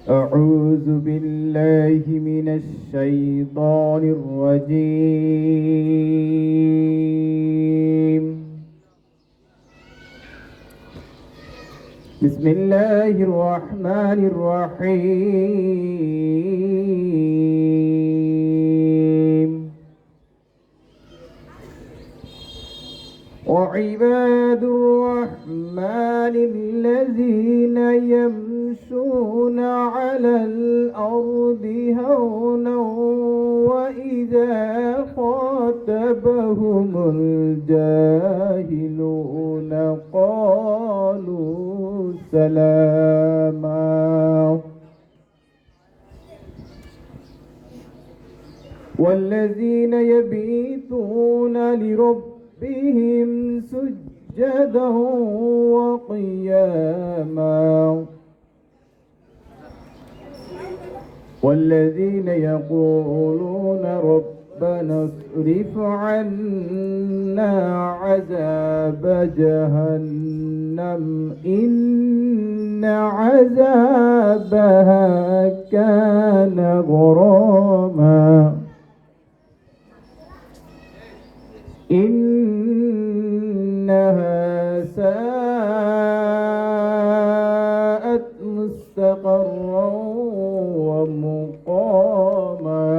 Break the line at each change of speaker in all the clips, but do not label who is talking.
أعوذ بالله من الشيطان الرجيم. بسم الله الرحمن الرحيم. وعباد الرحمن الذين يمشون على الأرض هونا وإذا خاطبهم الجاهلون قالوا سلاما. والذين يبيتون لربهم سجدا وقياما. والذين يقولون ربنا اصرف عنا عذاب جهنم إن عذابها كان غراما. إنها ساءت مستقرا ومقاما.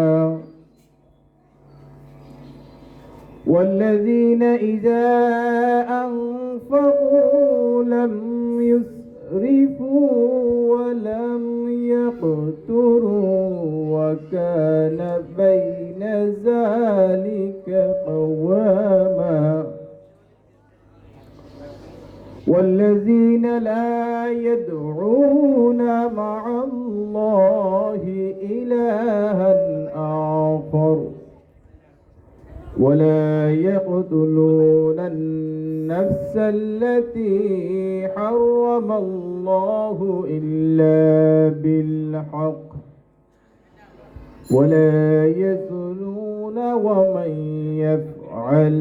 والذين إذا أنفقوا لم يسرفوا ولم يقتروا وكان بين ذلك قواما. والذين لا يدعون مع الله إلها آخر ولا يقتلون النفس التي حرم الله إلا بالحق ولا يزنون ومن يفعل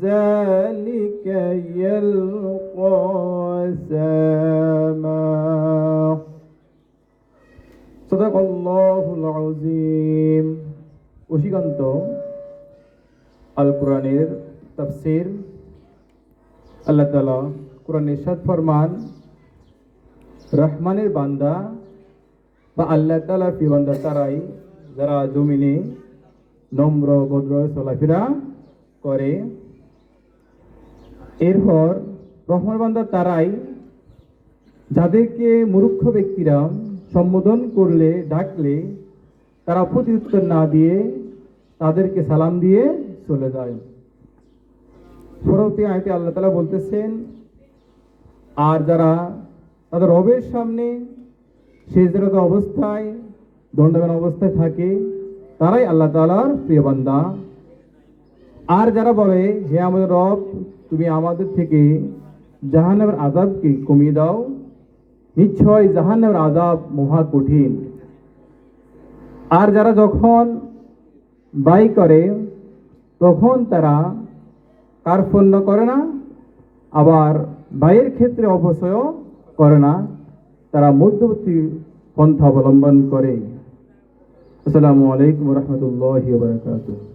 ذلك يلقى أثاما. صدق الله العظيم. ওশিকান্ত আল কোরআনের তাফসীর। আল্লাহ তাআলা কোরআনে ইরশাদ ফরমান, রহমানের বান্দা বা আল্লাহ তাআলার প্রিয় বান্দা তারাই যারা জমিনে নম্র ভদ্র চলাফেরা করে। এরপর রহমান বান্দা তারাই যাদেরকে মূর্খ ব্যক্তিরা সম্বোধন করলে ডাকলে তারা প্রত্যুত্তর না দিয়ে তাদেরকে সালাম দিয়ে চলে যায়। পরবর্তী আয়াতে আল্লাহ তাআলা বলতেছেন, আর যারা তাদের রবের সামনে সিজদারত অবস্থায় দণ্ডায়মান অবস্থায় থাকে তারাই আল্লাহ তাআলার প্রিয় বান্দা। আর যারা বলে, হে আমাদের রব, তুমি আমাদের থেকে জাহান্নামের আযাবকে কমিয়ে দাও, নিশ্চয় জাহান্নামের আযাব মহা কঠিন। আর যারা যখন ব্যয় করে তখন তারা কার্পণ্য করে না, আবার ব্যয়ের ক্ষেত্রে অপচয়ও করে না, তারা মধ্যবর্তী পন্থা অবলম্বন করে। আসসালামু আলাইকুম ওয়া রাহমাতুল্লাহি ওয়া বারাকাতুহু।